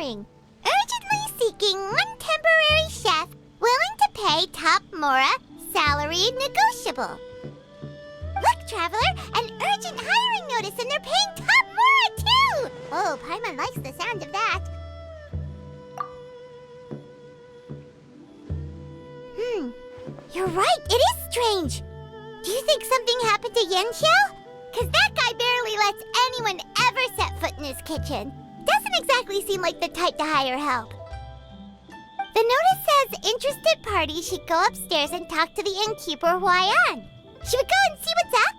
hiring. Urgently seeking one temporary chef willing to pay top Mora, salary negotiable. Look, Traveler, an urgent hiring notice and they're paying top Mora too! Oh, Paimon likes the sound of that. You're right, it is strange. Do you think something happened to Yenxiao? Cause that guy barely lets anyone ever set foot in his kitchen. Doesn't exactly seem like the type to hire help. The notice says interested parties should go upstairs and talk to the innkeeper Huayan. Should we go and see what's up?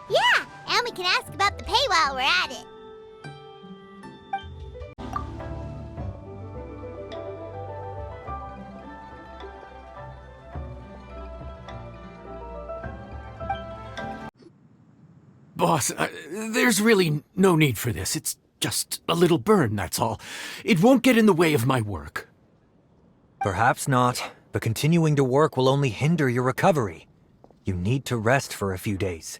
Yeah, and we can ask about the pay while we're at it. Boss, there's really no need for this. It's just a little burn, that's all. It won't get in the way of my work. Perhaps not, but continuing to work will only hinder your recovery. You need to rest for a few days.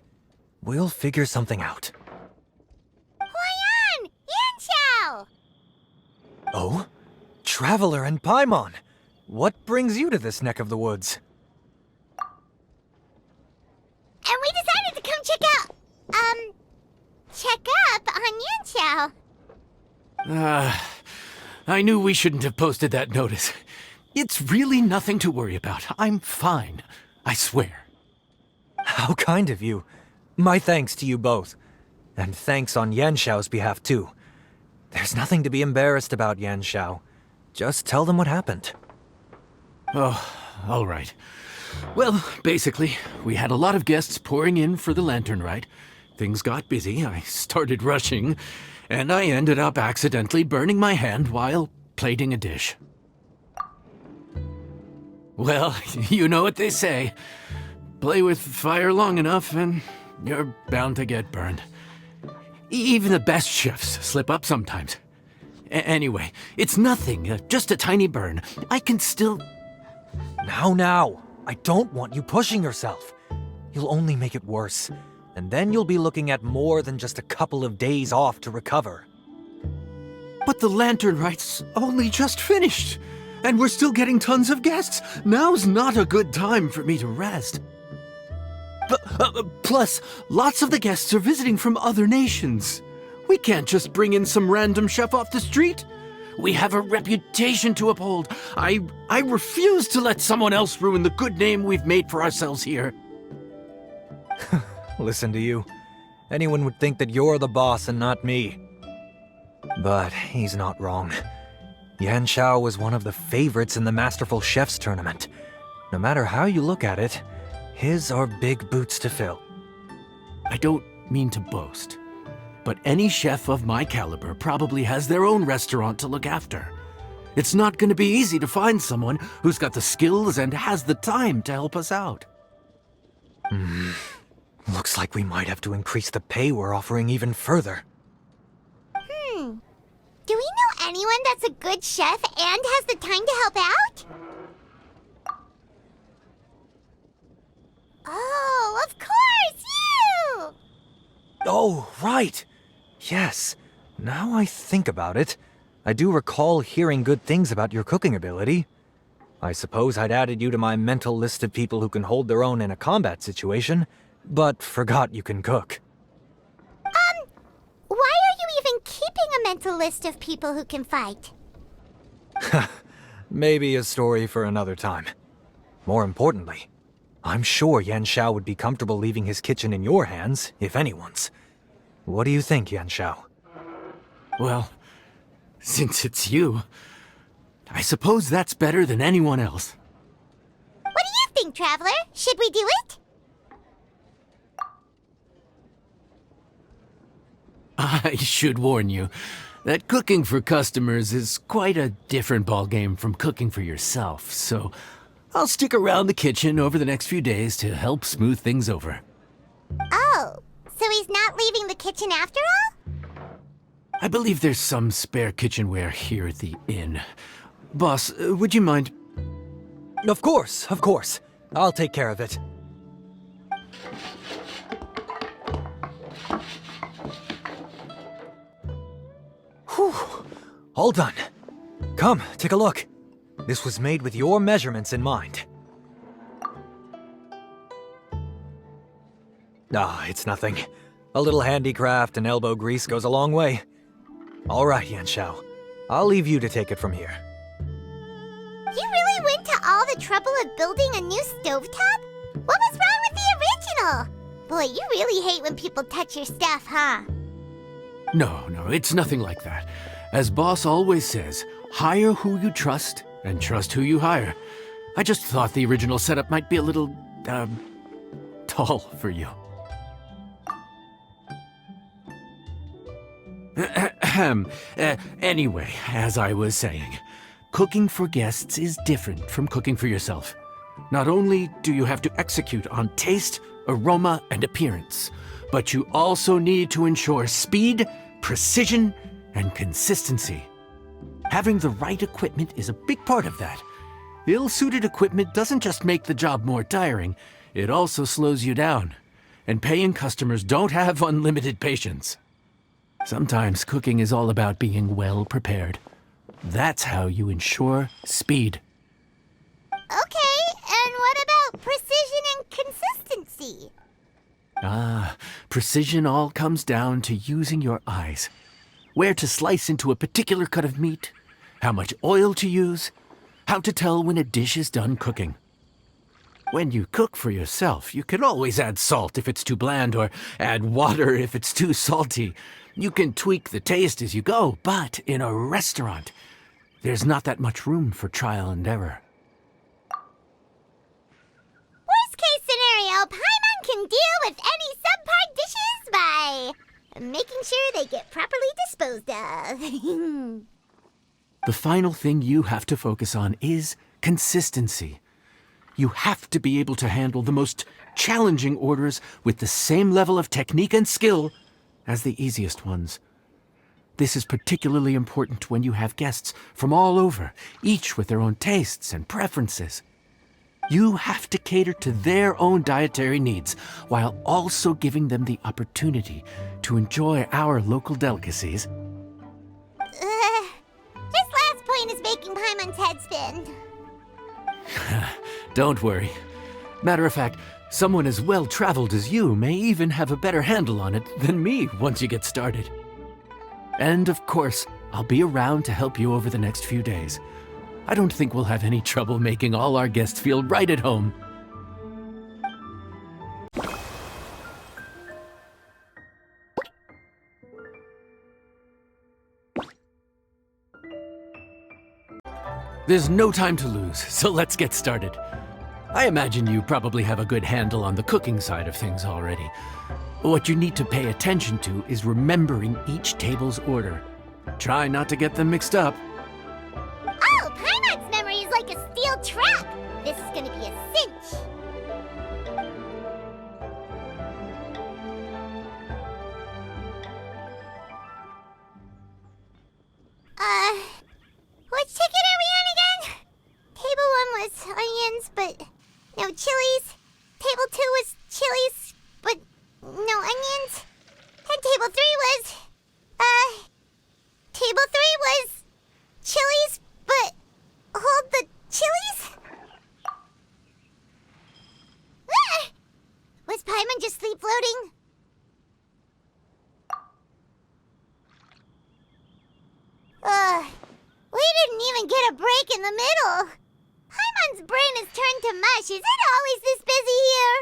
We'll figure something out. Huayan! Yenxiao! Oh? Traveler and Paimon! What brings you to this neck of the woods? And we decided to come check up on Yenxiao. I knew we shouldn't have posted that notice. It's really nothing to worry about. I'm fine. I swear. How kind of you. My thanks to you both. And thanks on Yenxiao's behalf, too. There's nothing to be embarrassed about, Yenxiao. Just tell them what happened. Oh, all right. Well, basically, we had a lot of guests pouring in for the lantern rite. Things got busy, I started rushing, and I ended up accidentally burning my hand while plating a dish. Well, you know what they say. Play with fire long enough and you're bound to get burned. Even the best chefs slip up sometimes. Anyway, it's nothing, just a tiny burn. I can still... Now, I don't want you pushing yourself. You'll only make it worse. And then you'll be looking at more than just a couple of days off to recover. But the lantern rite's only just finished. And we're still getting tons of guests. Now's not a good time for me to rest. Plus, lots of the guests are visiting from other nations. We can't just bring in some random chef off the street. We have a reputation to uphold. I refuse to let someone else ruin the good name we've made for ourselves here. Listen to you. Anyone would think that you're the boss and not me. But he's not wrong. Yenxiao was one of the favorites in the Masterful Chefs tournament. No matter how you look at it, his are big boots to fill. I don't mean to boast, but any chef of my caliber probably has their own restaurant to look after. It's not going to be easy to find someone who's got the skills and has the time to help us out. Looks like we might have to increase the pay we're offering even further. Do we know anyone that's a good chef and has the time to help out? Oh, of course, you! Oh, right! Yes. Now I think about it, I do recall hearing good things about your cooking ability. I suppose I'd added you to my mental list of people who can hold their own in a combat situation, but forgot you can cook. Why are you even keeping a mental list of people who can fight? Maybe a story for another time. More importantly, I'm sure Yenxiao would be comfortable leaving his kitchen in your hands, if anyone's. What do you think, Yenxiao? Well, since it's you, I suppose that's better than anyone else. What do you think, Traveler? Should we do it? I should warn you that cooking for customers is quite a different ballgame from cooking for yourself, so I'll stick around the kitchen over the next few days to help smooth things over. Oh, so he's not leaving the kitchen after all? I believe there's some spare kitchenware here at the inn. Boss, would you mind? Of course. I'll take care of it. All done. Come, take a look. This was made with your measurements in mind. Ah, it's nothing. A little handicraft and elbow grease goes a long way. All right, Yanxiao. I'll leave you to take it from here. You really went to all the trouble of building a new stovetop? What was wrong with the original? Boy, you really hate when people touch your stuff, huh? No, it's nothing like that. As boss always says, hire who you trust and trust who you hire. I just thought the original setup might be a little, tall for you. Anyway, as I was saying, cooking for guests is different from cooking for yourself. Not only do you have to execute on taste, aroma, and appearance, but you also need to ensure speed, precision, and consistency. Having the right equipment is a big part of that. Ill-suited equipment doesn't just make the job more tiring, it also slows you down. And paying customers don't have unlimited patience. Sometimes cooking is all about being well prepared. That's how you ensure speed. Okay, and what about precision and consistency? Precision all comes down to using your eyes. Where to slice into a particular cut of meat, how much oil to use, how to tell when a dish is done cooking. When you cook for yourself, you can always add salt if it's too bland or add water if it's too salty. You can tweak the taste as you go, but in a restaurant, there's not that much room for trial and error. Worst case scenario, Paimon can deal with any subpar dishes by making sure they get properly disposed of. The final thing you have to focus on is consistency. You have to be able to handle the most challenging orders with the same level of technique and skill as the easiest ones. This is particularly important when you have guests from all over, each with their own tastes and preferences. You have to cater to their own dietary needs while also giving them the opportunity to enjoy our local delicacies. This last point is making Paimon's head spin. Don't worry. Matter of fact, someone as well-traveled as you may even have a better handle on it than me once you get started. And of course, I'll be around to help you over the next few days. I don't think we'll have any trouble making all our guests feel right at home. There's no time to lose, so let's get started. I imagine you probably have a good handle on the cooking side of things already. What you need to pay attention to is remembering each table's order. Try not to get them mixed up. Oh, Paimon's memory is like a steel trap. This is gonna be a cinch. Which ticket are we on again? Table 1 was onions, but no chilies. Table 2 was chilies, but no onions. And table 3 was, table 3 was chilies, but hold the chilies? Ah! Was Paimon just sleep floating? We didn't even get a break in the middle. Paimon's brain has turned to mush. Is it always this busy here?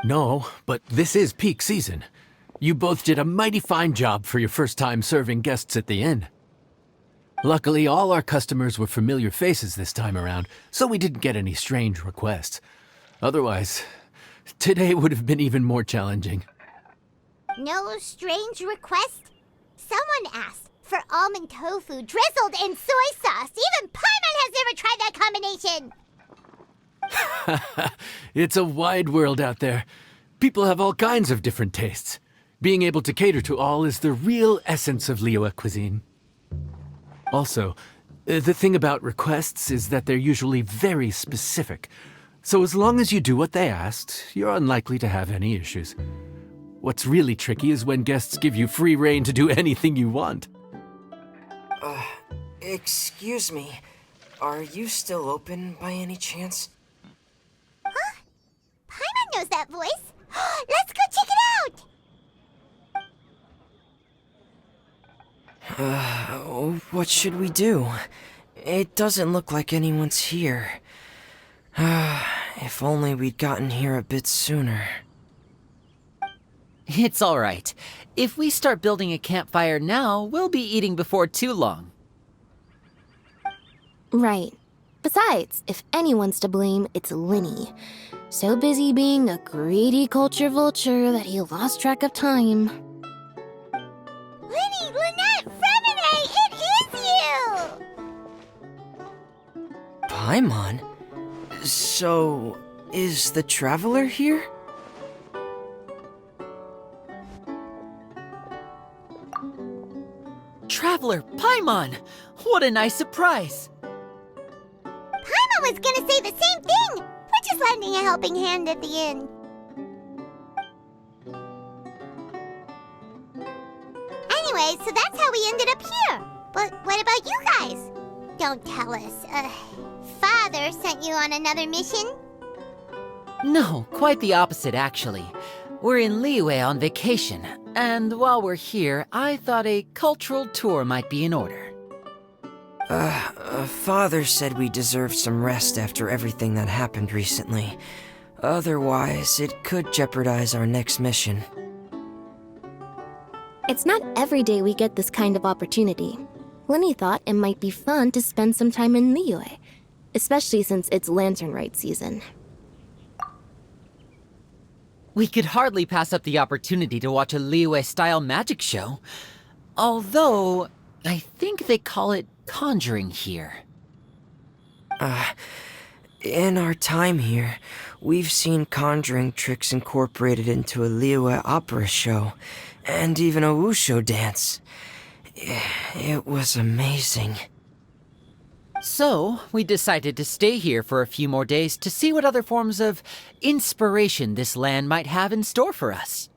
No, but this is peak season. You both did a mighty fine job for your first time serving guests at the inn. Luckily, all our customers were familiar faces this time around, so we didn't get any strange requests. Otherwise, today would have been even more challenging. No strange request? Someone asked for almond tofu drizzled in soy sauce. Even Paimon has never tried that combination. It's a wide world out there. People have all kinds of different tastes. Being able to cater to all is the real essence of Liyue cuisine. Also, the thing about requests is that they're usually very specific. So as long as you do what they asked, you're unlikely to have any issues. What's really tricky is when guests give you free rein to do anything you want. Excuse me. Are you still open by any chance? Paimon knows that voice. Let's go check it out! What should we do? It doesn't look like anyone's here. If only we'd gotten here a bit sooner. It's all right. If we start building a campfire now, we'll be eating before too long. Right. Besides, if anyone's to blame, it's Linny. So busy being a greedy culture vulture that he lost track of time. Linny, Lynette, Fremine, it is you! Paimon? So, is the Traveler here? Traveler, Paimon! What a nice surprise! Paimon was gonna say the same thing! We're just lending a helping hand at the inn. Anyway, so that's how we ended up here. But what about you guys? Don't tell us. Father sent you on another mission? No, quite the opposite, actually. We're in Liyue on vacation, and while we're here, I thought a cultural tour might be in order. Father said we deserve some rest after everything that happened recently. Otherwise, it could jeopardize our next mission. It's not every day we get this kind of opportunity. Linny thought it might be fun to spend some time in Liyue, especially since it's Lantern Rite season. We could hardly pass up the opportunity to watch a Liyue-style magic show. Although, I think they call it conjuring here. In our time here, we've seen conjuring tricks incorporated into a Liyue opera show, and even a wushu dance. It was amazing. So, we decided to stay here for a few more days to see what other forms of inspiration this land might have in store for us.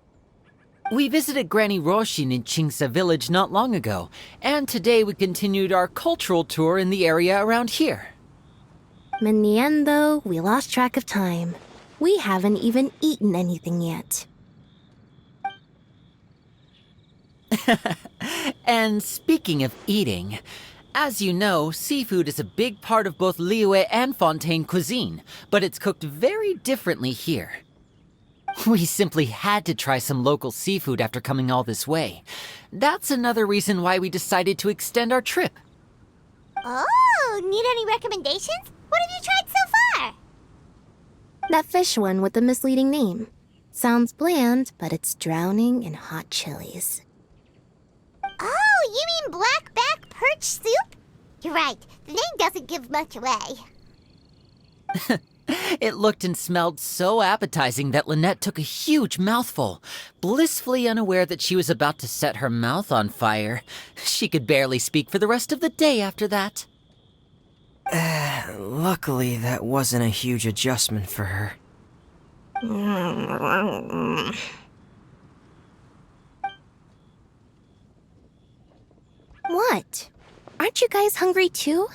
We visited Granny Roshin in Chingsa village not long ago, and today we continued our cultural tour in the area around here. In the end, though, we lost track of time. We haven't even eaten anything yet. And speaking of eating, as you know, seafood is a big part of both Liyue and Fontaine cuisine, but it's cooked very differently here. We simply had to try some local seafood after coming all this way. That's another reason why we decided to extend our trip. Oh, need any recommendations? What have you tried so far? That fish one with the misleading name. Sounds bland, but it's drowning in hot chilies. Oh, you mean blackback perch soup? You're right, the name doesn't give much away. It looked and smelled so appetizing that Lynette took a huge mouthful, blissfully unaware that she was about to set her mouth on fire. She could barely speak for the rest of the day after that. Luckily, that wasn't a huge adjustment for her. What? Aren't you guys hungry too?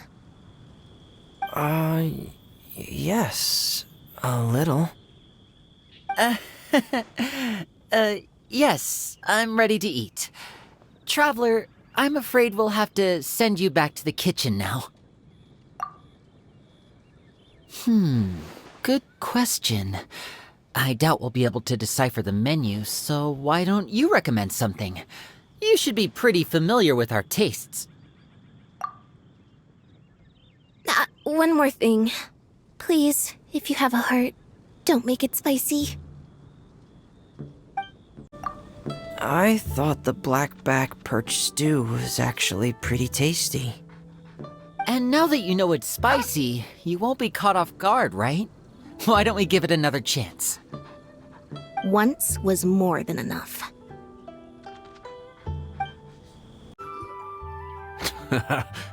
Yes, a little. Yes, I'm ready to eat. Traveler, I'm afraid we'll have to send you back to the kitchen now. Good question. I doubt we'll be able to decipher the menu, so why don't you recommend something? You should be pretty familiar with our tastes. One more thing. Please, if you have a heart, don't make it spicy. I thought the blackback perch stew was actually pretty tasty. And now that you know it's spicy, you won't be caught off guard, right? Why don't we give it another chance? Once was more than enough.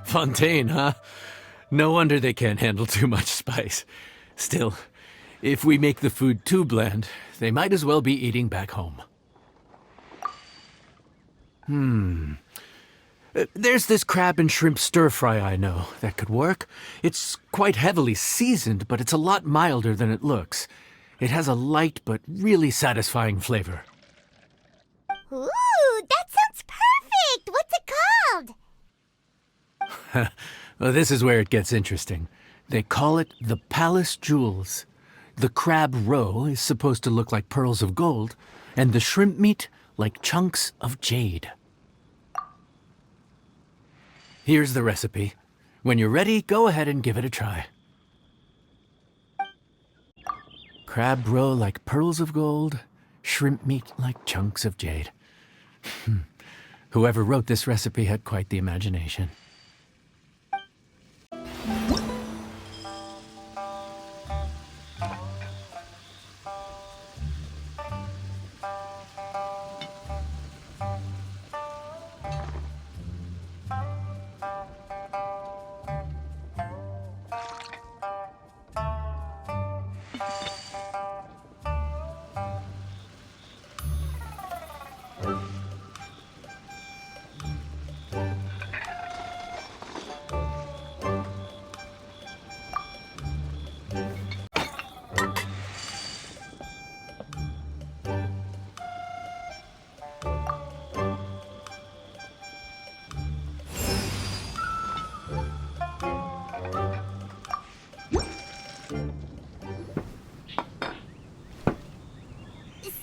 Fontaine, huh? No wonder they can't handle too much spice. Still, if we make the food too bland, they might as well be eating back home. There's this crab and shrimp stir-fry I know that could work. It's quite heavily seasoned, but it's a lot milder than it looks. It has a light but really satisfying flavor. Ooh, that sounds perfect! What's it called? Well, this is where it gets interesting. They call it the Palace Jewels. The crab roe is supposed to look like pearls of gold, and the shrimp meat like chunks of jade. Here's the recipe. When you're ready, go ahead and give it a try. Crab roe like pearls of gold, shrimp meat like chunks of jade. Whoever wrote this recipe had quite the imagination.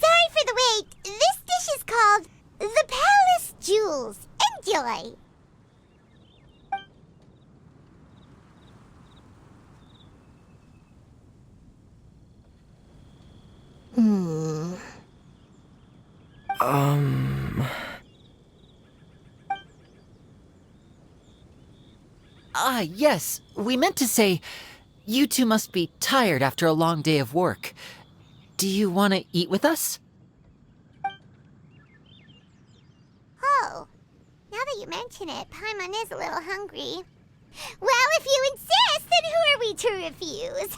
Sorry for the wait. This dish is called the Palace Jewels. Enjoy! Yes. We meant to say, you two must be tired after a long day of work. Do you want to eat with us? Oh, now that you mention it, Paimon is a little hungry. Well, if you insist, then who are we to refuse?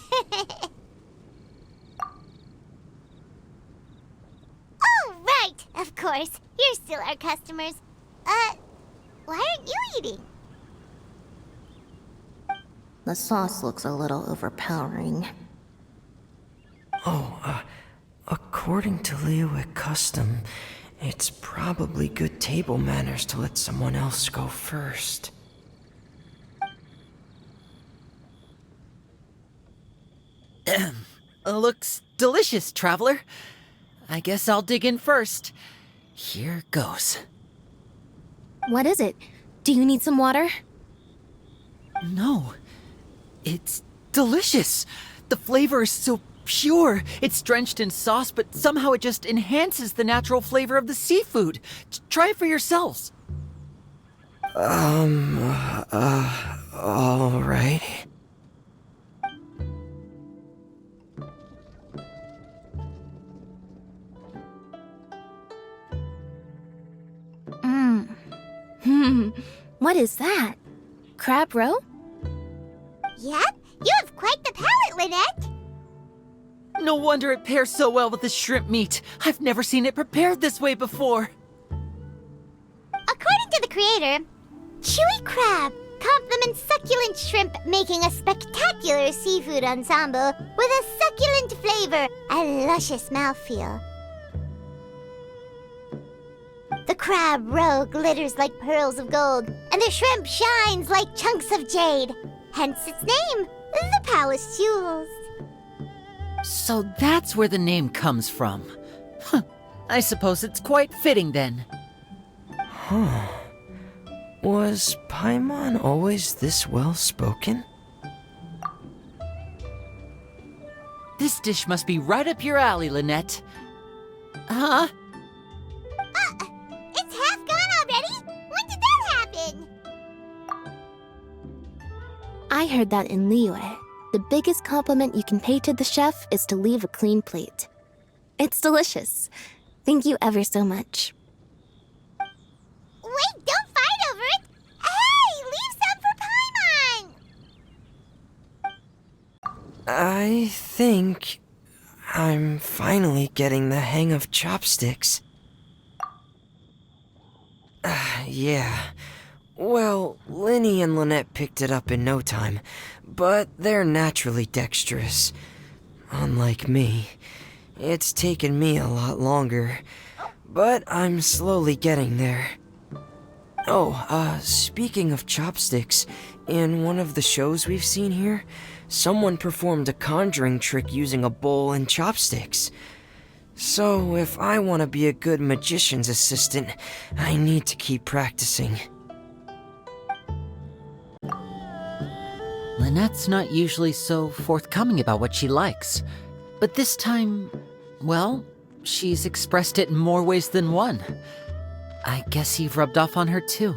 Oh, right, of course. You're still our customers. Why aren't you eating? The sauce looks a little overpowering. According to Liyue custom, it's probably good table manners to let someone else go first. Looks delicious, traveler. I guess I'll dig in first. Here goes. What is it? Do you need some water? No. It's delicious. The flavor is so pure. It's drenched in sauce, but somehow it just enhances the natural flavor of the seafood. Try it for yourselves. Alright. What is that? Crab roe? Yep, you have quite the palate, Lynette. No wonder it pairs so well with the shrimp meat. I've never seen it prepared this way before. According to the creator, chewy crab complements succulent shrimp, making a spectacular seafood ensemble with a succulent flavor and luscious mouthfeel. The crab roe glitters like pearls of gold, and the shrimp shines like chunks of jade. Hence its name, the Palace Jewels. So that's where the name comes from. Huh. I suppose it's quite fitting then. Was Paimon always this well-spoken? This dish must be right up your alley, Lynette. Huh? It's half gone already? When did that happen? I heard that in Liyue, the biggest compliment you can pay to the chef is to leave a clean plate. It's delicious. Thank you ever so much. Wait, don't fight over it! Hey, leave some for Paimon! I think I'm finally getting the hang of chopsticks. Yeah. Well, Linny and Lynette picked it up in no time, but they're naturally dexterous. Unlike me, it's taken me a lot longer, but I'm slowly getting there. Oh, speaking of chopsticks, in one of the shows we've seen here, someone performed a conjuring trick using a bowl and chopsticks. So, if I want to be a good magician's assistant, I need to keep practicing. Lynette's not usually so forthcoming about what she likes. But this time, well, she's expressed it in more ways than one. I guess you've rubbed off on her too.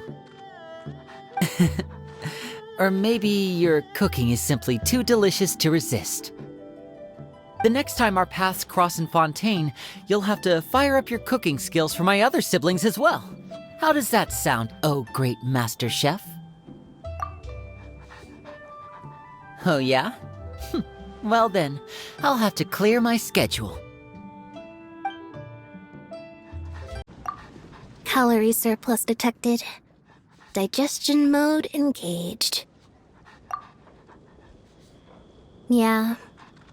Or maybe your cooking is simply too delicious to resist. The next time our paths cross in Fontaine, you'll have to fire up your cooking skills for my other siblings as well. How does that sound, oh great master chef? Oh yeah? Well then, I'll have to clear my schedule. Calorie surplus detected. Digestion mode engaged. Yeah.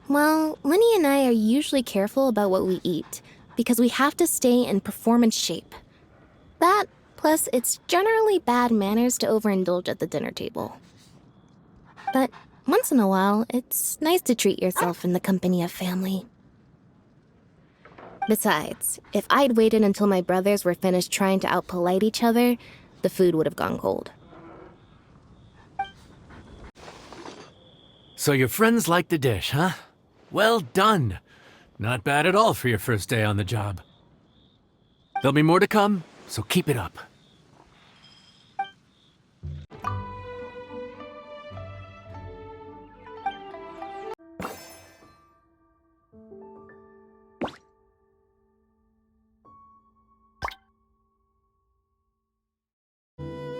Well, Linny and I are usually careful about what we eat, because we have to stay in performance shape. That, plus it's generally bad manners to overindulge at the dinner table. But once in a while, it's nice to treat yourself in the company of family. Besides, if I'd waited until my brothers were finished trying to out-polite each other, the food would have gone cold. So your friends like the dish, huh? Well done. Not bad at all for your first day on the job. There'll be more to come, so keep it up.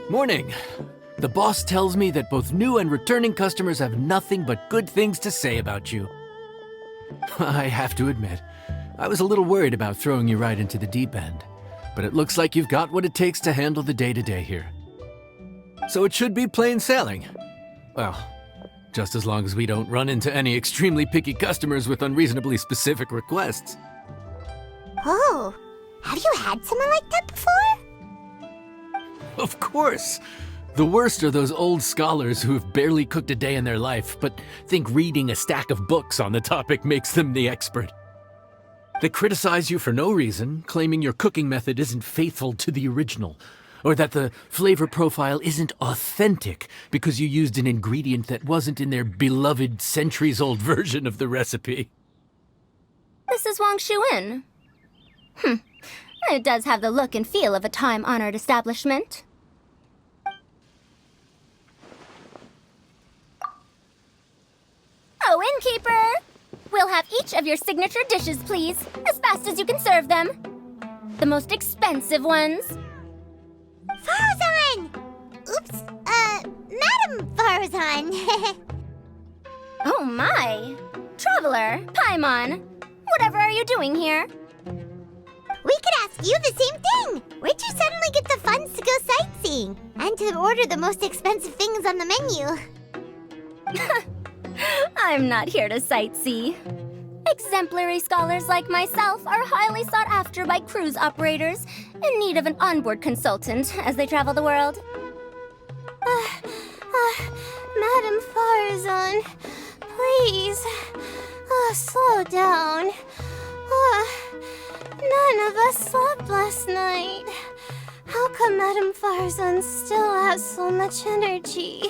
Morning. The boss tells me that both new and returning customers have nothing but good things to say about you. I have to admit, I was a little worried about throwing you right into the deep end, but it looks like you've got what it takes to handle the day-to-day here. So it should be plain sailing. Well, just as long as we don't run into any extremely picky customers with unreasonably specific requests. Oh, have you had someone like that before? Of course! The worst are those old scholars who have barely cooked a day in their life, but think reading a stack of books on the topic makes them the expert. They criticize you for no reason, claiming your cooking method isn't faithful to the original, or that the flavor profile isn't authentic because you used an ingredient that wasn't in their beloved centuries-old version of the recipe. This is Wangshu Inn. It does have the look and feel of a time-honored establishment. Oh, innkeeper! We'll have each of your signature dishes, please, as fast as you can serve them. The most expensive ones. Farazan! Oops, Madam Farazan. Oh my! Traveler, Paimon, whatever are you doing here? We could ask you the same thing! Where'd you suddenly get the funds to go sightseeing? And to order the most expensive things on the menu? I'm not here to sightsee. Exemplary scholars like myself are highly sought after by cruise operators in need of an onboard consultant as they travel the world. Madam Farazan, please, slow down. None of us slept last night. How come Madam Farazan still has so much energy?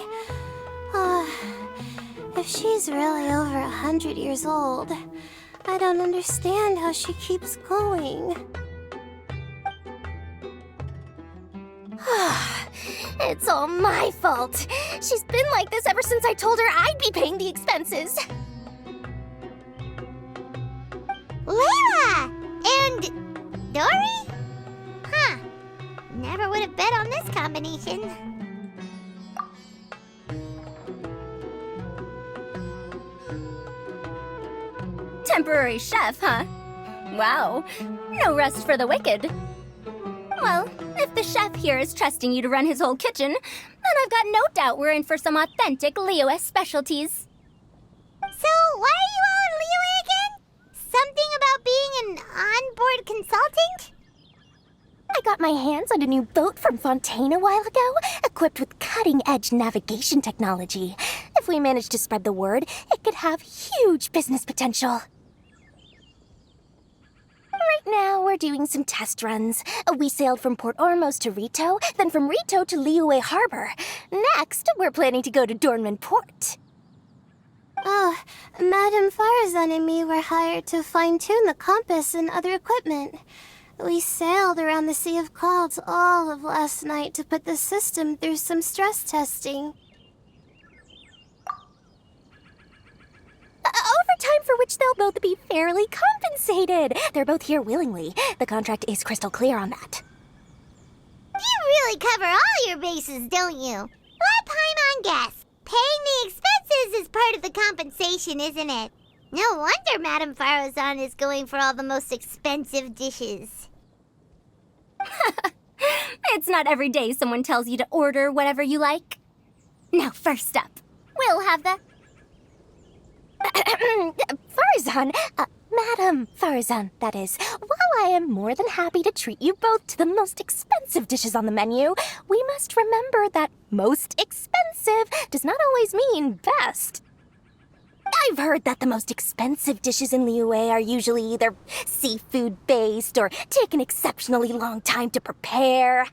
If she's really over 100 years old, I don't understand how she keeps going. It's all my fault. She's been like this ever since I told her I'd be paying the expenses. Layla! And Dory? Huh. Never would have bet on this combination. Temporary chef, huh? Wow. No rest for the wicked. Well, If the chef here is trusting you to run his whole kitchen, then I've got no doubt we're in for some authentic Liyue specialties. So, why are you all in Liyue again? Something about being an onboard consultant? I got my hands on a new boat from Fontaine a while ago, equipped with cutting-edge navigation technology. If we manage to spread the word, it could have huge business potential. Right now, we're doing some test runs. We sailed from Port Ormos to Rito, then from Rito to Liyue Harbor. Next, we're planning to go to Dornman Port. Oh, Madame Farazan and me were hired to fine-tune the compass and other equipment. We sailed around the Sea of Clouds all of last night to put the system through some stress testing. Overtime for which they'll both be fairly compensated. They're both here willingly. The contract is crystal clear on that. You really cover all your bases, don't you? Let Paimon guess. Paying the expenses is part of the compensation, isn't it? No wonder Madame Farazan is going for all the most expensive dishes. It's not every day someone tells you to order whatever you like. Now, first up, we'll have the... Farazan, Madame Farazan, that is. While I am more than happy to treat you both to the most expensive dishes on the menu, we must remember that most expensive does not always mean best. I've heard that the most expensive dishes in Liyue are usually either seafood-based or take an exceptionally long time to prepare.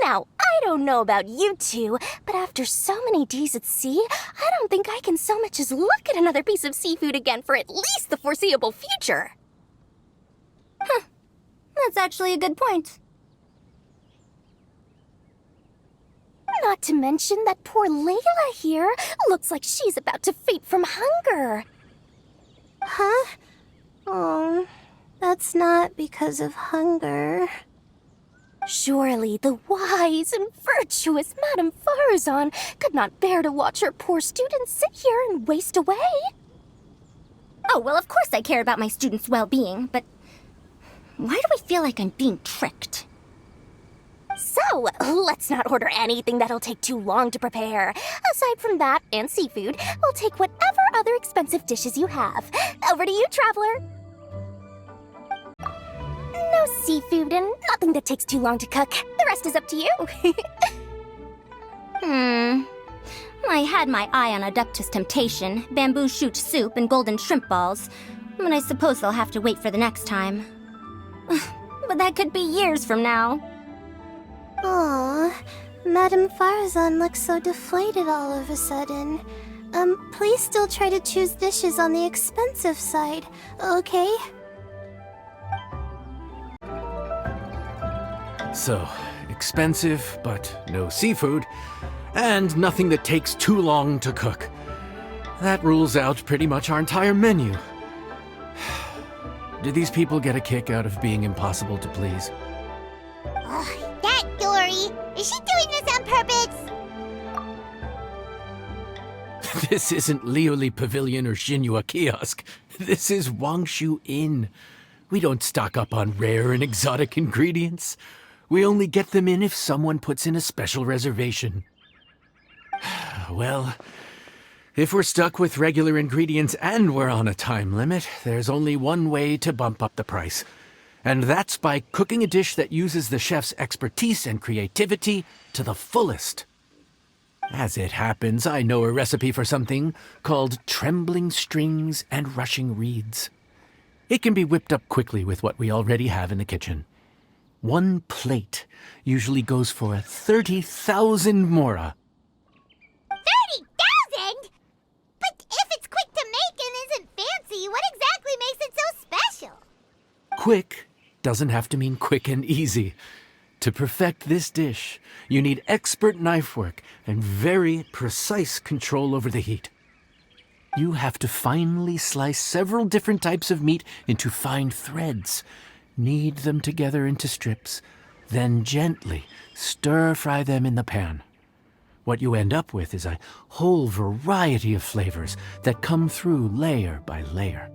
Now, I don't know about you two, but after so many days at sea, I don't think I can so much as look at another piece of seafood again for at least the foreseeable future. Huh. That's actually a good point. Not to mention that poor Layla here looks like she's about to faint from hunger. Huh? Oh, that's not because of hunger. Surely the wise and virtuous Madame Farazan could not bear to watch her poor students sit here and waste away. Oh, well, of course I care about my students' well-being, but why do I feel like I'm being tricked? So, let's not order anything that'll take too long to prepare. Aside from that and seafood, we'll take whatever other expensive dishes you have. Over to you, Traveler. No seafood and nothing that takes too long to cook. The rest is up to you. I had my eye on Adeptus Temptation, bamboo shoot soup, and golden shrimp balls. But I suppose they'll have to wait for the next time. But that could be years from now. Aw, Madame Farazan looks so deflated all of a sudden. Please still try to choose dishes on the expensive side, okay? So, expensive, but no seafood, and nothing that takes too long to cook. That rules out pretty much our entire menu. Do these people get a kick out of being impossible to please? Ugh, that Dory! Is she doing this on purpose? This isn't Liuli Pavilion or Xinhua Kiosk. This is Wangshu Inn. We don't stock up on rare and exotic ingredients. We only get them in if someone puts in a special reservation. Well, if we're stuck with regular ingredients and we're on a time limit, there's only one way to bump up the price. And that's by cooking a dish that uses the chef's expertise and creativity to the fullest. As it happens, I know a recipe for something called trembling strings and rushing reeds. It can be whipped up quickly with what we already have in the kitchen. One plate usually goes for 30,000 mora. 30,000? But if it's quick to make and isn't fancy, what exactly makes it so special? Quick doesn't have to mean quick and easy. To perfect this dish, you need expert knife work and very precise control over the heat. You have to finely slice several different types of meat into fine threads, knead them together into strips, then gently stir-fry them in the pan. What you end up with is a whole variety of flavors that come through layer by layer.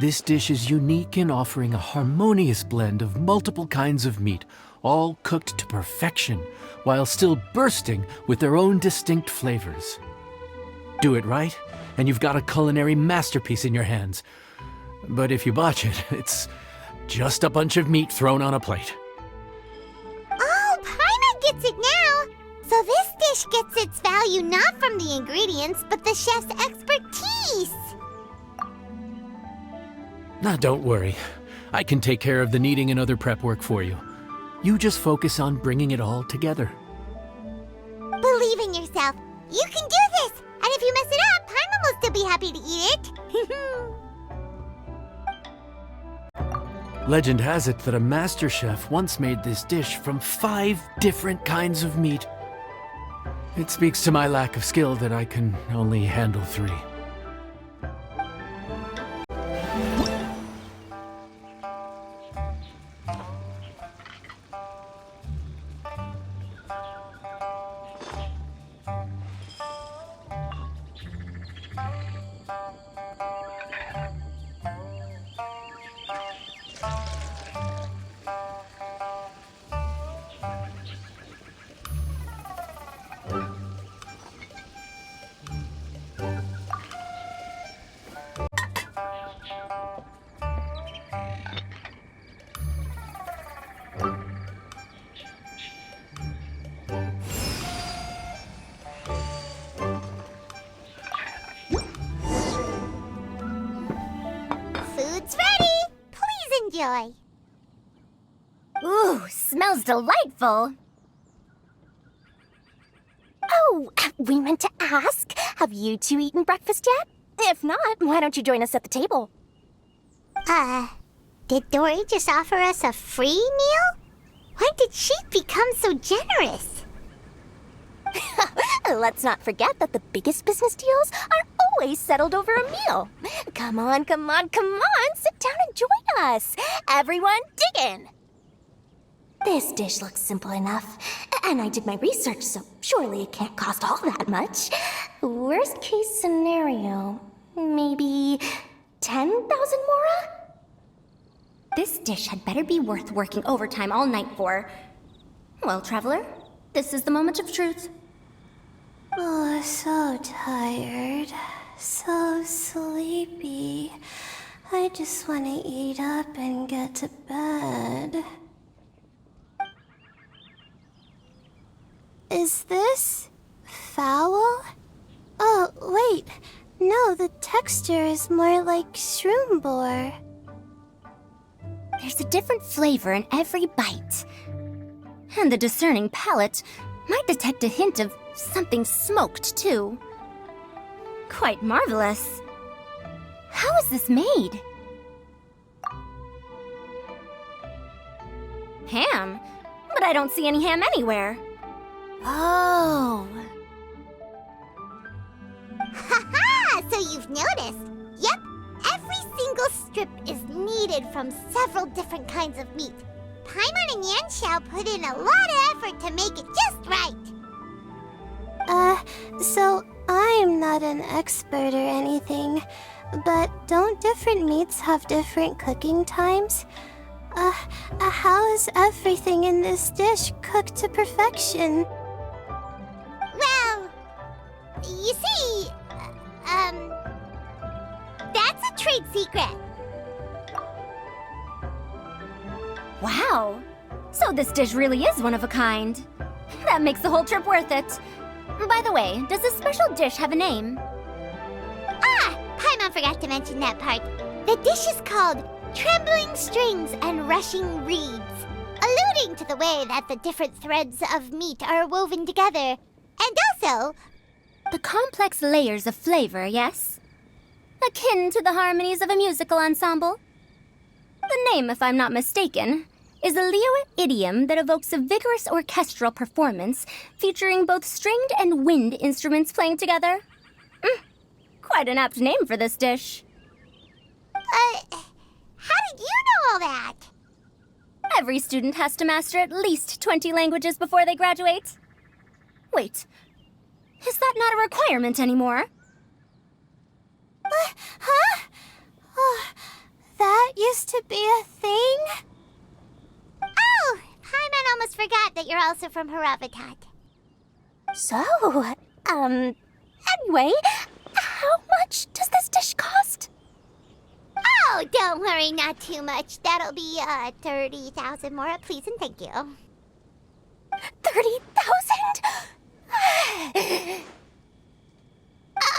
This dish is unique in offering a harmonious blend of multiple kinds of meat, all cooked to perfection, while still bursting with their own distinct flavors. Do it right, and you've got a culinary masterpiece in your hands. But if you botch it, it's just a bunch of meat thrown on a plate. Oh, Paimon gets it now! So this dish gets its value not from the ingredients, but the chef's expertise! Now, don't worry. I can take care of the kneading and other prep work for you. You just focus on bringing it all together. Believe in yourself. You can do this! And if you mess it up, Paimon will still be happy to eat it. Legend has it that a master chef once made this dish from 5 different kinds of meat. It speaks to my lack of skill that I can only handle 3. Food's ready! Please enjoy. Ooh, smells delightful. Oh, we meant to ask, have you two eaten breakfast yet? If not, why don't you join us at the table? Did Dory just offer us a free meal? When did she become so generous? Let's not forget that the biggest business deals are always settled over a meal. Come on, come on, come on, sit down and join us. Everyone, dig in. This dish looks simple enough, and I did my research, so surely it can't cost all that much. Worst case scenario, maybe 10,000 mora? This dish had better be worth working overtime all night for. Well, traveler, this is the moment of truth. Oh, so tired. So sleepy. I just want to eat up and get to bed. Is this foul? Oh, wait. No, the texture is more like shroom boar. There's a different flavor in every bite. And the discerning palate might detect a hint of something smoked, too. Quite marvelous. How is this made? Ham? But I don't see any ham anywhere. Oh. Haha! So you've noticed. Yep, every single strip is kneaded from several different kinds of meat. Paimon and Yanxiao put in a lot of effort to make it just right. So I'm not an expert or anything, but don't different meats have different cooking times? How is everything in this dish cooked to perfection? Well, you see, that's a trade secret. Wow. So this dish really is one of a kind. That makes the whole trip worth it. By the way, does this special dish have a name? Paimon forgot to mention that part. The dish is called Trembling Strings and Rushing Reeds, alluding to the way that the different threads of meat are woven together. And also, The complex layers of flavor, yes? Akin to the harmonies of a musical ensemble? The name, if I'm not mistaken, is a Liyue idiom that evokes a vigorous orchestral performance featuring both stringed and wind instruments playing together. Quite an apt name for this dish. how did you know all that? Every student has to master at least 20 languages before they graduate. Wait, is that not a requirement anymore? Huh? That used to be a thing? Oh, Paimon that you're also from Haravatat. So, anyway, how much does this dish cost? Oh, don't worry, not too much. That'll be, 30,000 more, please and thank you. 30,000?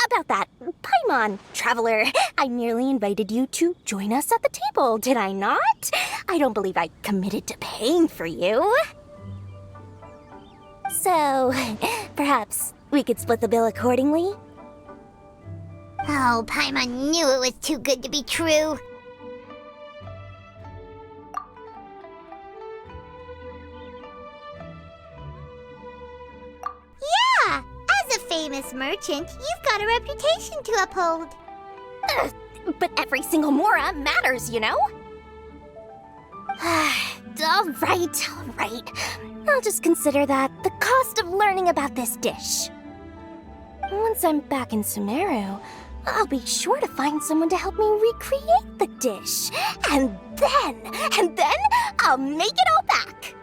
About that, Paimon, traveler, I merely invited you to join us at the table, did I not? I don't believe I committed to paying for you. So, perhaps we could split the bill accordingly? Oh, Paimon knew it was too good to be true. Yeah! As a famous merchant, you've got a reputation to uphold. But every single mora matters, you know? All right. I'll just consider that the cost of learning about this dish. Once I'm back in Sumeru, I'll be sure to find someone to help me recreate the dish. And then I'll make it all back.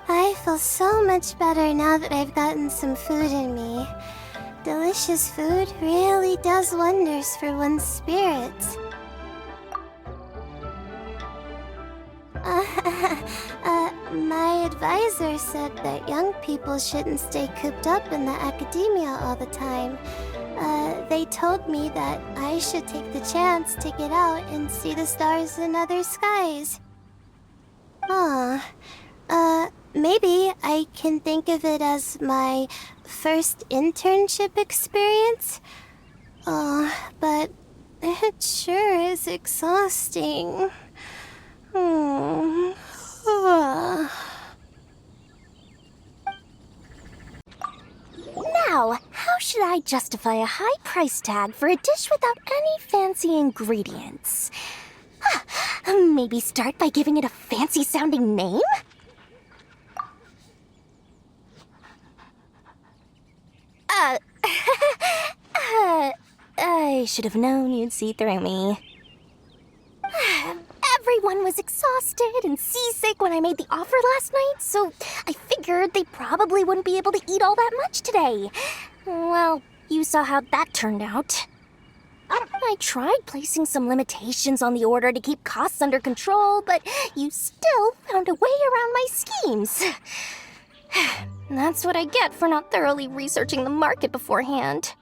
I feel so much better now that I've gotten some food in me. Delicious food really does wonders for one's spirits. My advisor said that young people shouldn't stay cooped up in the academia all the time. They told me that I should take the chance to get out and see the stars in other skies. Maybe I can think of it as my first internship experience. But it sure is exhausting. Now, how should I justify a high price tag for a dish without any fancy ingredients? Maybe start by giving it a fancy-sounding name? I should have known you'd see through me. Everyone was exhausted and seasick when I made the offer last night, so I figured they probably wouldn't be able to eat all that much today. Well, you saw how that turned out. I tried placing some limitations on the order to keep costs under control, but you still found a way around my schemes. That's what I get for not thoroughly researching the market beforehand.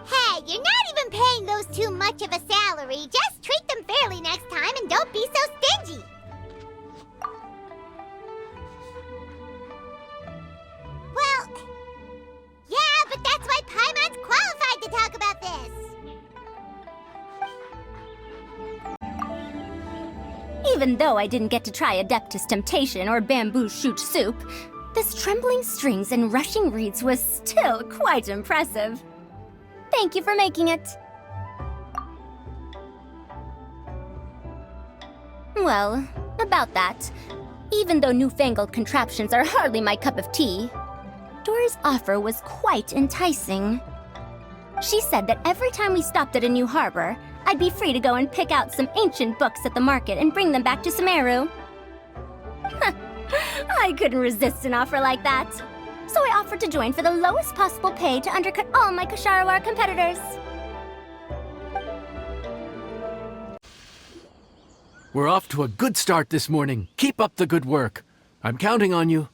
Hey, you're not even paying those too much of a salary. Just treat them fairly next time and don't be so stingy. Well, yeah, but that's why Paimon's qualified to talk about this. Even though I didn't get to try Adeptus Temptation or Bamboo Shoot Soup, this trembling strings and rushing reeds was still quite impressive. Thank you for making it. Well, about that, even though newfangled contraptions are hardly my cup of tea, Dora's offer was quite enticing. She said that every time we stopped at a new harbor, I'd be free to go and pick out some ancient books at the market and bring them back to Sumeru. I couldn't resist an offer like that. So I offered to join for the lowest possible pay to undercut all my Ksharawar competitors. We're off to a good start this morning. Keep up the good work. I'm counting on you.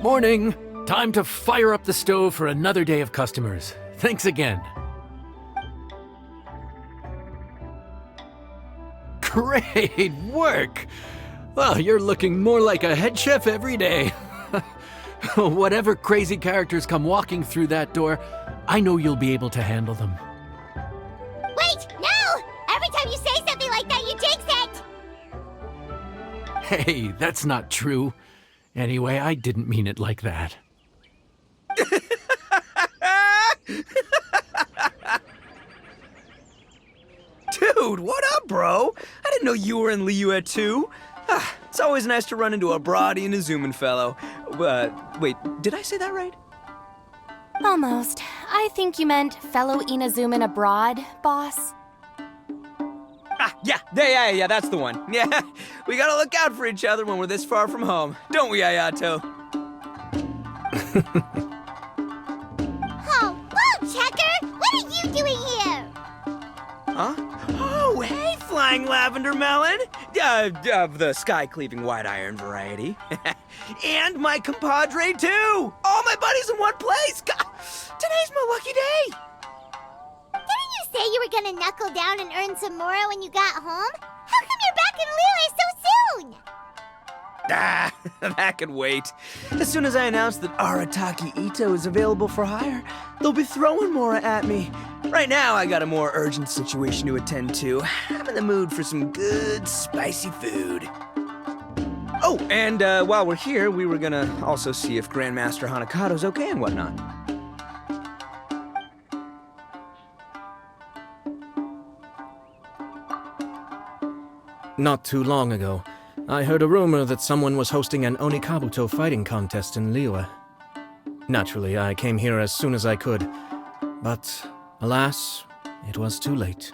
Morning! Time to fire up the stove for another day of customers. Thanks again. Great work! Well, you're looking more like a head chef every day. Whatever crazy characters come walking through that door, I know you'll be able to handle them. Wait, no! Every time you say something like that, you jinx it! Hey, that's not true. Anyway, I didn't mean it like that. Dude, what up, bro? I didn't know you were in Liyue too. It's always nice to run into a Brody and a Zoomin fellow. Wait, did I say that right? Almost. I think you meant fellow Inazuman abroad, boss. Yeah, that's the one. Yeah, we gotta look out for each other when we're this far from home. Don't we, Ayato? Oh, Bull Checker! What are you doing here? Huh? Oh, hey, Flying Lavender Melon! Of the sky-cleaving white iron variety. And my compadre, too! All my buddies in one place! God, today's my lucky day! Didn't you say you were gonna knuckle down and earn some more when you got home? How come you're back in Liyue so soon? That could wait. As soon as I announce that Arataki Ito is available for hire, they'll be throwing Mora at me. Right now, I got a more urgent situation to attend to. I'm in the mood for some good, spicy food. Oh, and while we're here, we were gonna also see if Grandmaster Hanakado's okay and whatnot. Not too long ago, I heard a rumor that someone was hosting an Onikabuto fighting contest in Liyue. Naturally, I came here as soon as I could, but alas, it was too late.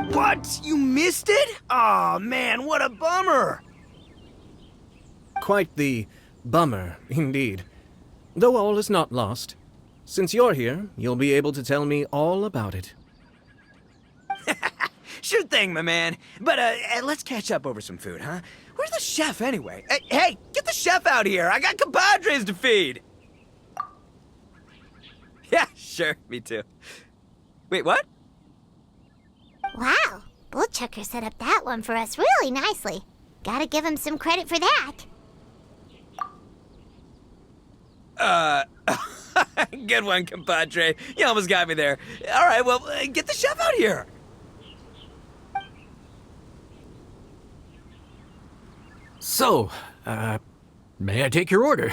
What? You missed it? Aw, man, what a bummer! Quite the bummer, indeed. Though all is not lost. Since you're here, you'll be able to tell me all about it. Sure thing, my man. But let's catch up over some food, huh? Where's the chef, anyway? Hey, get the chef out here! I got compadres to feed! Yeah, sure, me too. Wait, what? Wow, Bull Checker set up that one for us really nicely. Gotta give him some credit for that. Good one, compadre. You almost got me there. All right, well, get the chef out here. So, may I take your order?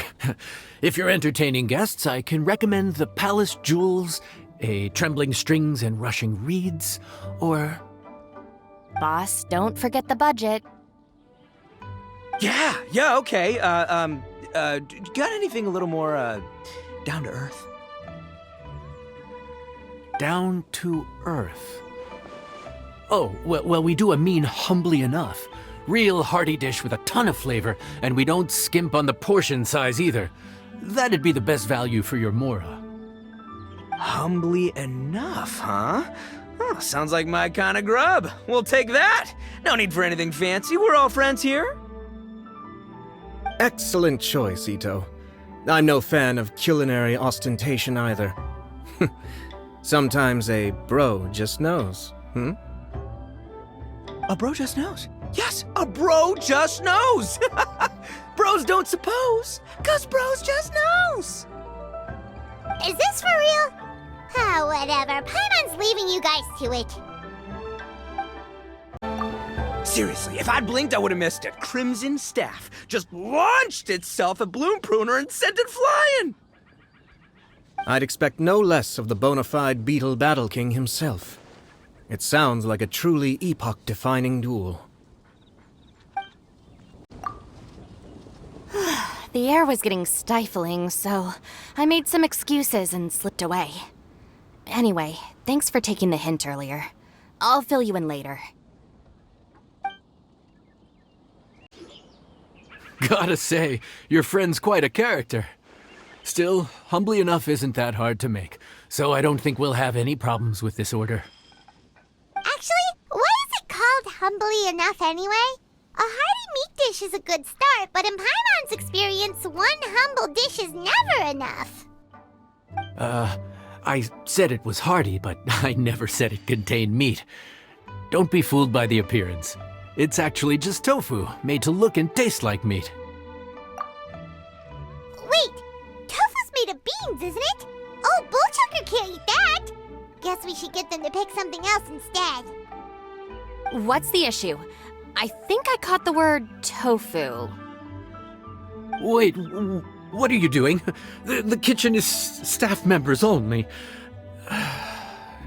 If you're entertaining guests, I can recommend the Palace Jewels, a Trembling Strings and Rushing Reeds, or... Boss, don't forget the budget. Yeah, okay. Got anything a little more, down to earth? Down to earth. Oh, well, we do a mean humbly enough. Real hearty dish with a ton of flavor, and we don't skimp on the portion size either. That'd be the best value for your Mora. Humbly enough, huh? Oh, sounds like my kind of grub. We'll take that. No need for anything fancy. We're all friends here. Excellent choice, Ito. I'm no fan of culinary ostentation either. Sometimes a bro just knows, A bro just knows. Yes, a bro just knows. Bros don't suppose, 'cause bros just knows. Is this for real? Oh, whatever. Paimon's leaving you guys to it. Seriously, if I'd blinked, I would have missed it. Crimson Staff just launched itself at Bloom Pruner and sent it flying. I'd expect no less of the bona fide Beetle Battle King himself. It sounds like a truly epoch-defining duel. The air was getting stifling, so I made some excuses and slipped away. Anyway, thanks for taking the hint earlier. I'll fill you in later. Gotta say, your friend's quite a character. Still, humbly enough isn't that hard to make, so I don't think we'll have any problems with this order. Actually, why is it called humbly enough anyway? A hearty meat dish is a good start, but in Paimon's experience, one humble dish is never enough. I said it was hearty, but I never said it contained meat. Don't be fooled by the appearance. It's actually just tofu, made to look and taste like meat. Wait, tofu's made of beans, isn't it? Oh, Bull Checker can't eat that. Guess we should get them to pick something else instead. What's the issue? I think I caught the word tofu. Wait, what are you doing? The kitchen is staff members only.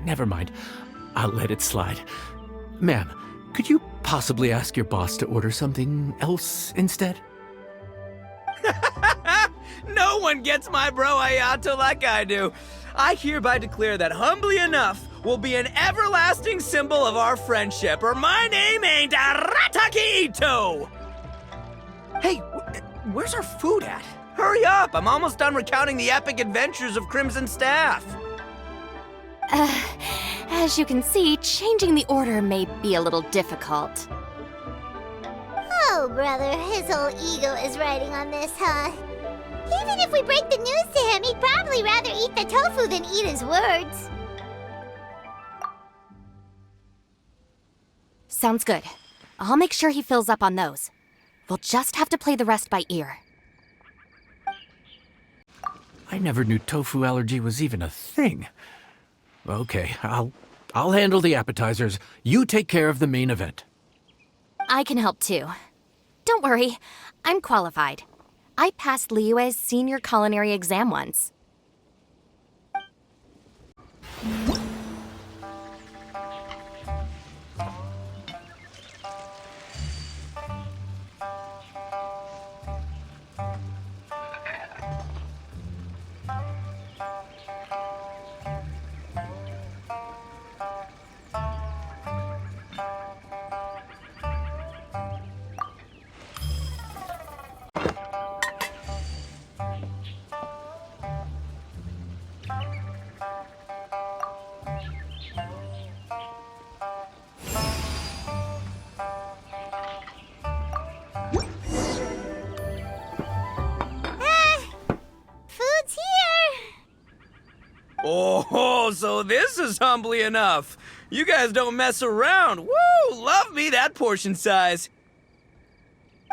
Never mind. I'll let it slide. Ma'am, could you possibly ask your boss to order something else instead? No one gets my bro Ayato like I do. I hereby declare that Humbly Enough will be an everlasting symbol of our friendship, or my name ain't Arataki Ito! Hey, where's our food at? Hurry up, I'm almost done recounting the epic adventures of Crimson Staff. As you can see, changing the order may be a little difficult. Oh, brother, his whole ego is riding on this, huh? Even if we break the news to him, he'd probably rather eat the tofu than eat his words. Sounds good. I'll make sure he fills up on those. We'll just have to play the rest by ear. I never knew tofu allergy was even a thing. Okay, I'll handle the appetizers. You take care of the main event. I can help too. Don't worry, I'm qualified. I passed Liyue's senior culinary exam once. Food's here! Oh, so this is Humbly Enough. You guys don't mess around. Woo! Love me that portion size.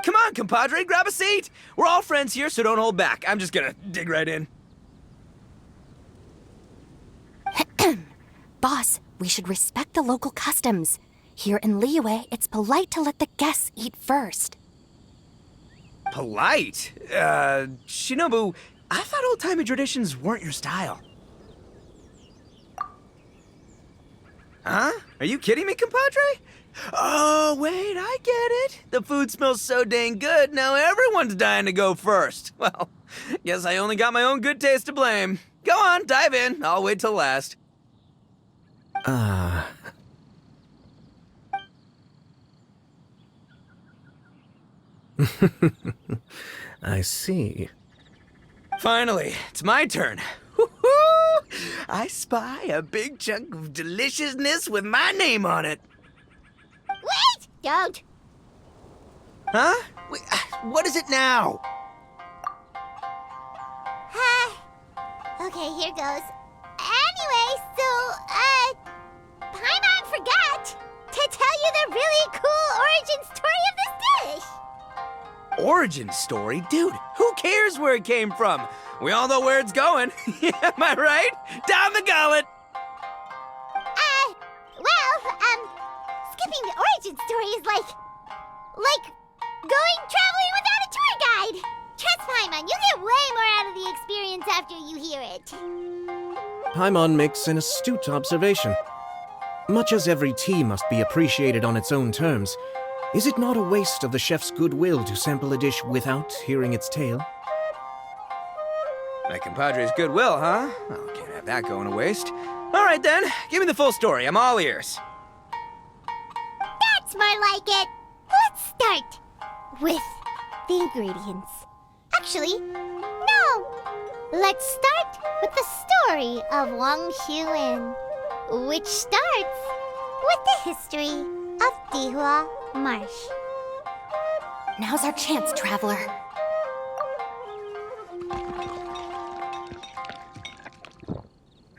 Come on, compadre, grab a seat. We're all friends here, so don't hold back. I'm just gonna dig right in. Boss, we should respect the local customs. Here in Liyue, it's polite to let the guests eat first. Polite? Shinobu, I thought old-timey traditions weren't your style. Huh? Are you kidding me, compadre? Oh, wait, I get it. The food smells so dang good, now everyone's dying to go first. Well, guess I only got my own good taste to blame. Go on, dive in. I'll wait till last. I see. Finally, it's my turn. Woo-hoo! I spy a big chunk of deliciousness with my name on it. Wait! Don't! Huh? Wait, what is it now? Okay, here goes. Anyway, Paimon forgot to tell you the really cool origin story of this dish. Origin story? Dude, who cares where it came from? We all know where it's going. Am I right? Down the gullet! Skipping the origin story is like going traveling without a tour guide. Trust Paimon, you get way more out of the experience after you hear it. Paimon makes an astute observation. Much as every tea must be appreciated on its own terms, is it not a waste of the chef's goodwill to sample a dish without hearing its tale? My compadre's goodwill, huh? Well, can't have that going to waste. All right then, give me the full story. I'm all ears. That's more like it. Let's start with the ingredients. Actually, no. Let's start with the story of Wangshu Inn, which starts with the history of Dihua Marsh. Now's our chance, traveler.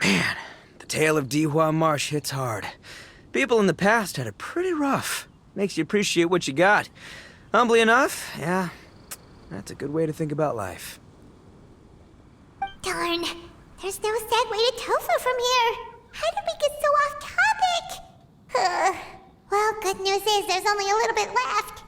Man, the tale of Dihua Marsh hits hard. People in the past had it pretty rough. Makes you appreciate what you got. Humbly enough, yeah, that's a good way to think about life. Darn, there's no segue to tofu from here. How did we get so off topic? Well, good news is there's only a little bit left.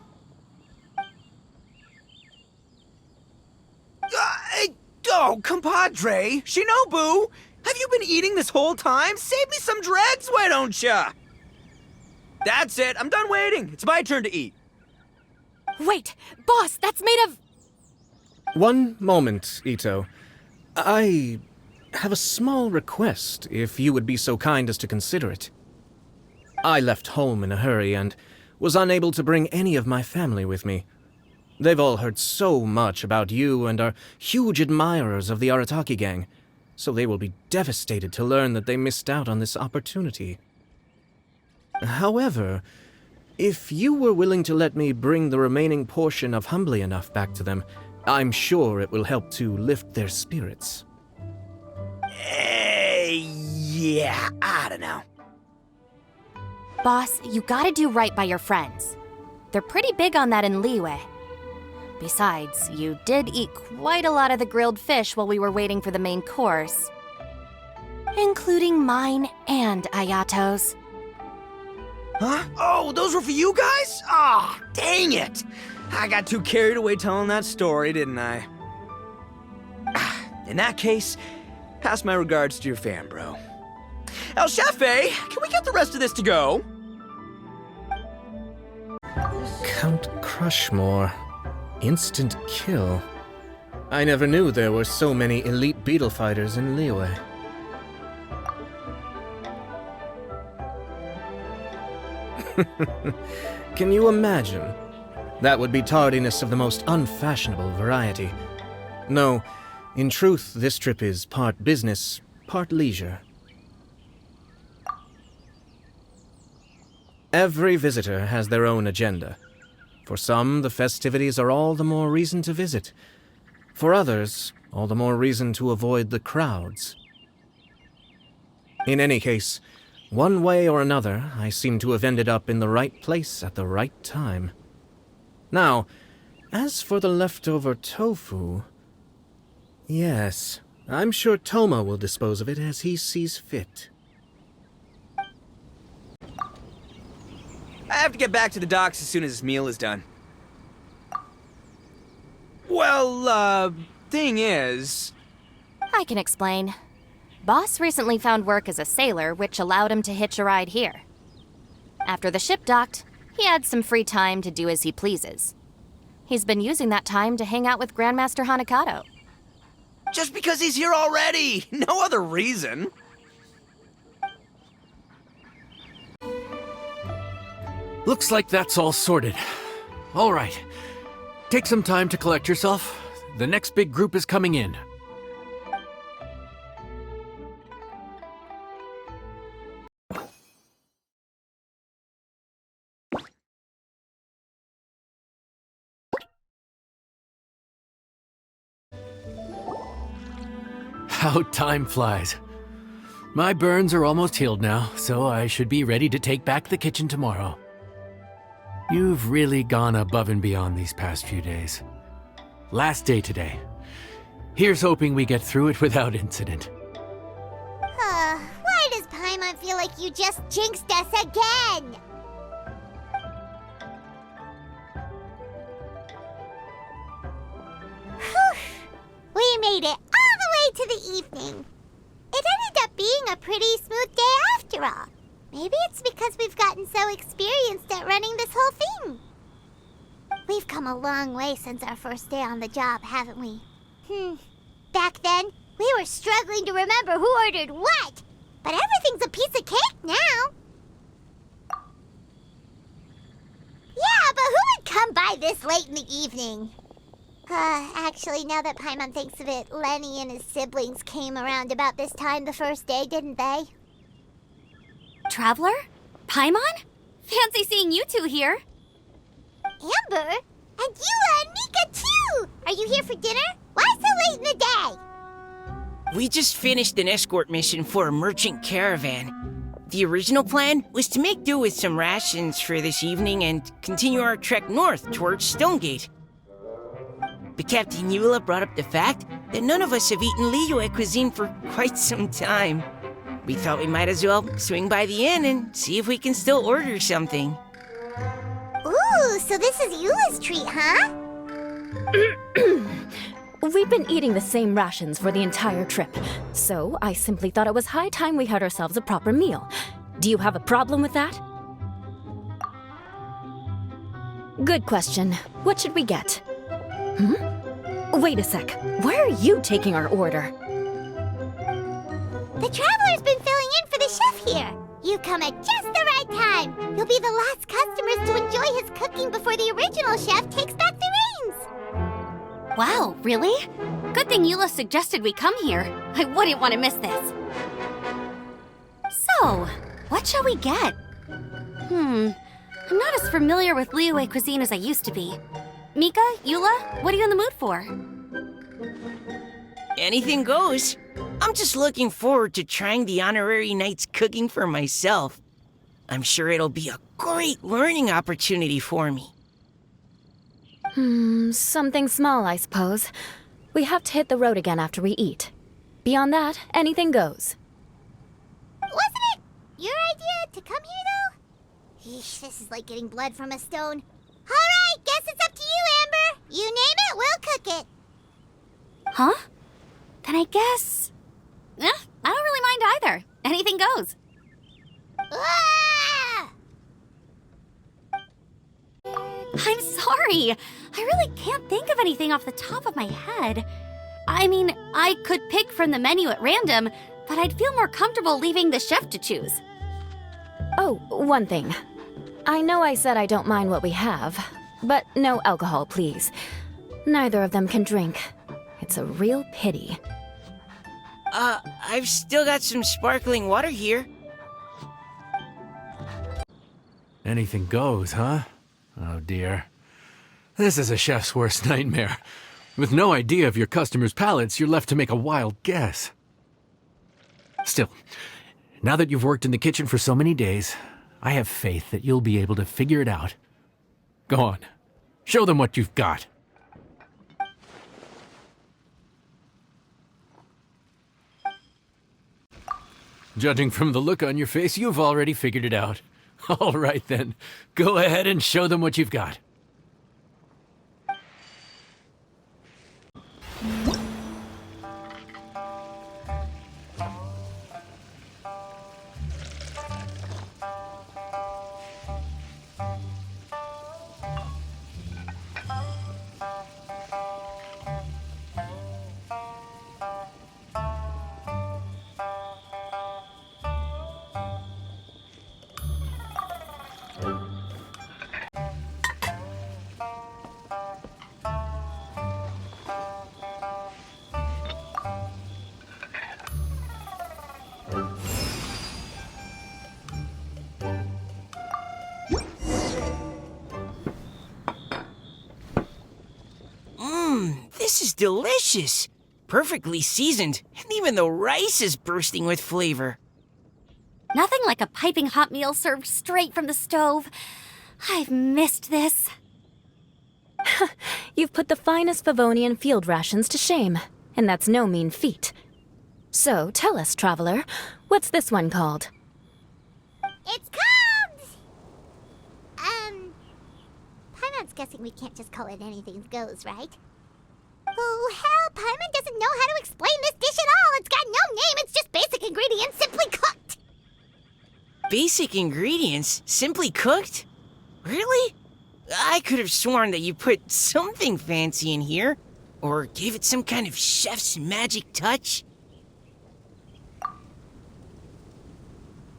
Oh, compadre! Shinobu! Have you been eating this whole time? Save me some dregs, why don't ya? That's it. I'm done waiting. It's my turn to eat. Wait, boss, that's made of... One moment, Ito. I have a small request, if you would be so kind as to consider it. I left home in a hurry and was unable to bring any of my family with me. They've all heard so much about you and are huge admirers of the Arataki gang, so they will be devastated to learn that they missed out on this opportunity. However, if you were willing to let me bring the remaining portion of Humbly Enough back to them, I'm sure it will help to lift their spirits. Yeah, I don't know. Boss, you gotta do right by your friends. They're pretty big on that in Liyue. Besides, you did eat quite a lot of the grilled fish while we were waiting for the main course. Including mine and Ayato's. Huh? Oh, those were for you guys? Ah, dang it! I got too carried away telling that story, didn't I? In that case, pass my regards to your fan, bro. El Chefe, can we get the rest of this to go? Count Crushmore. Instant kill. I never knew there were so many elite beetle fighters in Liyue. Can you imagine? That would be tardiness of the most unfashionable variety. No, in truth, this trip is part business, part leisure. Every visitor has their own agenda. For some, the festivities are all the more reason to visit. For others, all the more reason to avoid the crowds. In any case, one way or another, I seem to have ended up in the right place at the right time. Now, as for the leftover tofu... Yes, I'm sure Toma will dispose of it as he sees fit. I have to get back to the docks as soon as this meal is done. Well, thing is... I can explain. Boss recently found work as a sailor, which allowed him to hitch a ride here. After the ship docked, he had some free time to do as he pleases. He's been using that time to hang out with Grandmaster Hanakato. Just because he's here already! No other reason! Looks like that's all sorted. All right. Take some time to collect yourself. The next big group is coming in. How time flies. My burns are almost healed now, so I should be ready to take back the kitchen tomorrow. You've really gone above and beyond these past few days. Last day today. Here's hoping we get through it without incident. Why does Paimon feel like you just jinxed us again? Whew. We made it all the way to the evening. It ended up being a pretty smooth day after all. Maybe it's because we've gotten so experienced at running this whole thing. We've come a long way since our first day on the job, haven't we? Back then, we were struggling to remember who ordered what. But everything's a piece of cake now. Yeah, but who would come by this late in the evening? Actually, now that Paimon thinks of it, Lenny and his siblings came around about this time the first day, didn't they? Traveler? Paimon? Fancy seeing you two here. Amber? And Eula and Mika, too! Are you here for dinner? Why so late in the day? We just finished an escort mission for a merchant caravan. The original plan was to make do with some rations for this evening and continue our trek north towards Stonegate. But Captain Eula brought up the fact that none of us have eaten Liyue cuisine for quite some time. We thought we might as well swing by the inn and see if we can still order something. Ooh, so this is Eula's treat, huh? We've been eating the same rations for the entire trip, so I simply thought it was high time we had ourselves a proper meal. Do you have a problem with that? Good question. What should we get? Wait a sec. Why are you taking our order? The Traveler's been filling in for the chef here. You come at just the right time. You'll be the last customers to enjoy his cooking before the original chef takes back the reins. Wow, really? Good thing Eula suggested we come here. I wouldn't want to miss this. So, what shall we get? I'm not as familiar with Liyue cuisine as I used to be. Mika, Eula, what are you in the mood for? Anything goes. I'm just looking forward to trying the honorary knight's cooking for myself. I'm sure it'll be a great learning opportunity for me. Something small, I suppose. We have to hit the road again after we eat. Beyond that, anything goes. Wasn't it your idea to come here, though? Eesh, this is like getting blood from a stone. All right, guess it's up to you, Amber. You name it, we'll cook it. Huh? Then I guess... I don't really mind either. Anything goes. Ah! I'm sorry. I really can't think of anything off the top of my head. I mean, I could pick from the menu at random, but I'd feel more comfortable leaving the chef to choose. Oh, one thing. I know I said I don't mind what we have, but no alcohol, please. Neither of them can drink. It's a real pity. I've still got some sparkling water here. Anything goes, huh? Oh dear. This is a chef's worst nightmare. With no idea of your customers' palates, you're left to make a wild guess. Still, now that you've worked in the kitchen for so many days, I have faith that you'll be able to figure it out. Go on. Show them what you've got. Judging from the look on your face, you've already figured it out. All right then, go ahead and show them what you've got. This is delicious. Perfectly seasoned, and even the rice is bursting with flavor. Nothing like a piping hot meal served straight from the stove. I've missed this. You've put the finest Favonian field rations to shame, and that's no mean feat. So, tell us, traveler, what's this one called? It's called... Paimon's guessing we can't just call it anything goes, right? Oh, hell, Paimon doesn't know how to explain this dish at all. It's got no name, it's just basic ingredients simply cooked. Basic ingredients? Simply cooked? Really? I could have sworn that you put something fancy in here, or gave it some kind of chef's magic touch.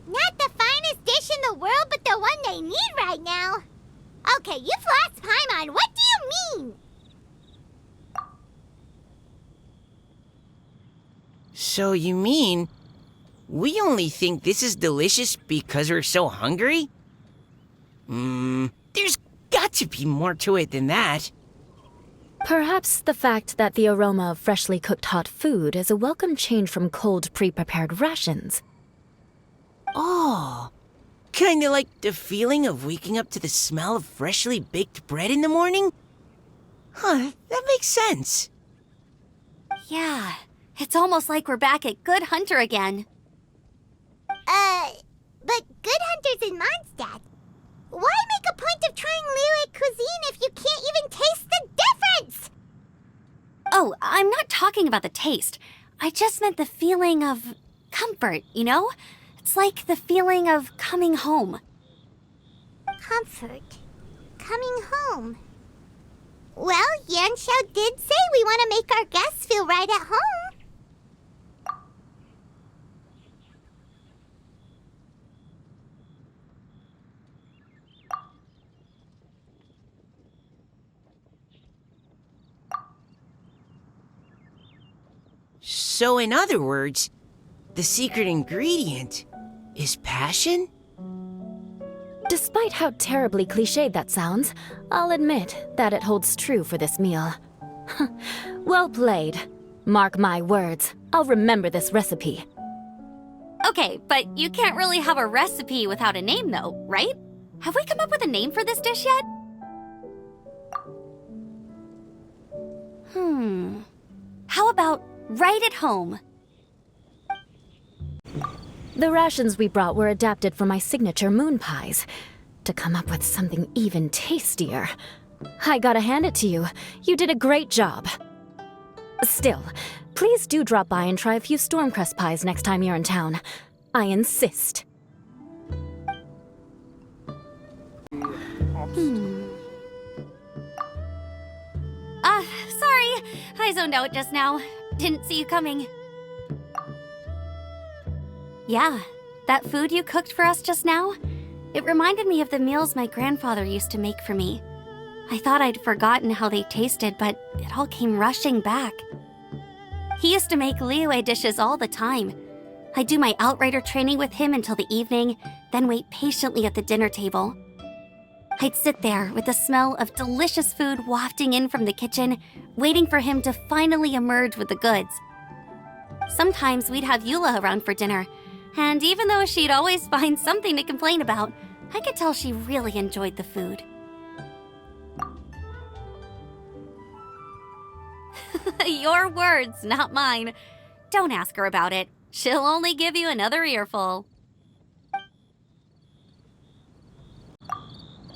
Not the finest dish in the world, but the one they need right now. Okay, you've lost Paimon. What do you mean? So you mean we only think this is delicious because we're so hungry? There's got to be more to it than that. Perhaps the fact that the aroma of freshly cooked hot food is a welcome change from cold, pre-prepared rations. Oh, kinda like the feeling of waking up to the smell of freshly baked bread in the morning? Huh, that makes sense. Yeah, it's almost like we're back at Good Hunter again. But Good Hunter's in Mondstadt. Why make a point of trying Liyue cuisine if you can't even taste the difference? Oh, I talking about the taste. I just meant the feeling of comfort, you know? It's like the feeling of coming home. Comfort. Coming home. Well, Yanxiao did say we want to make our guests feel right at home. So in other words, the secret ingredient is passion? Despite how terribly cliched that sounds, I'll admit that it holds true for this meal. Well played. Mark my words, I'll remember this recipe. Okay, but you can't really have a recipe without a name though, right? Have we come up with a name for this dish yet? How about right at home? The rations we brought were adapted from my signature moon pies. To come up with something even tastier, I gotta hand it to you. You did a great job. Still, please do drop by and try a few Stormcrest pies next time you're in town. I insist. Sorry. I zoned out just now. Didn't see you coming. Yeah, that food you cooked for us just now, it reminded me of the meals my grandfather used to make for me. I thought I'd forgotten how they tasted, but it all came rushing back. He used to make Liyue dishes all the time. I'd do my outrider training with him until the evening, then wait patiently at the dinner table. I'd sit there with the smell of delicious food wafting in from the kitchen, waiting for him to finally emerge with the goods. Sometimes we'd have Eula around for dinner, and even though she'd always find something to complain about, I could tell she really enjoyed the food. Your words, not mine. Don't ask her about it. She'll only give you another earful.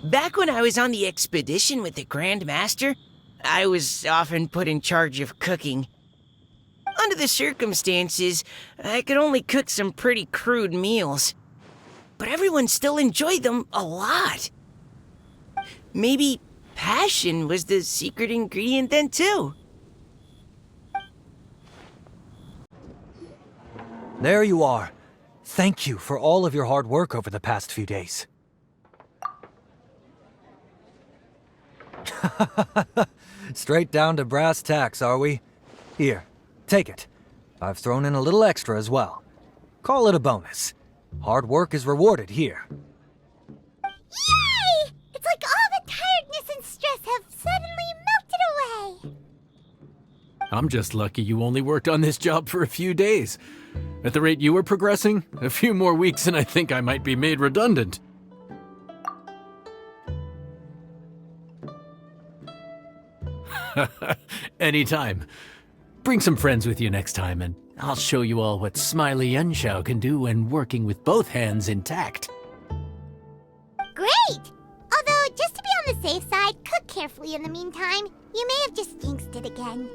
Back when I was on the expedition with the Grand Master, I was often put in charge of cooking. Under the circumstances, I could only cook some pretty crude meals. But everyone still enjoyed them a lot. Maybe passion was the secret ingredient then too. There you are. Thank you for all of your hard work over the past few days. Straight down to brass tacks, are we? Here, take it. I've thrown in a little extra as well. Call it a bonus. Hard work is rewarded here. Yay! It's like all the tiredness and stress have suddenly melted away. I'm just lucky you only worked on this job for a few days. At the rate you were progressing, a few more weeks and I think I might be made redundant. Anytime. Bring some friends with you next time and I'll show you all what Smiley Yanxiao can do when working with both hands intact. Great! Although, just to be on the safe side, cook carefully in the meantime. You may have just jinxed it again.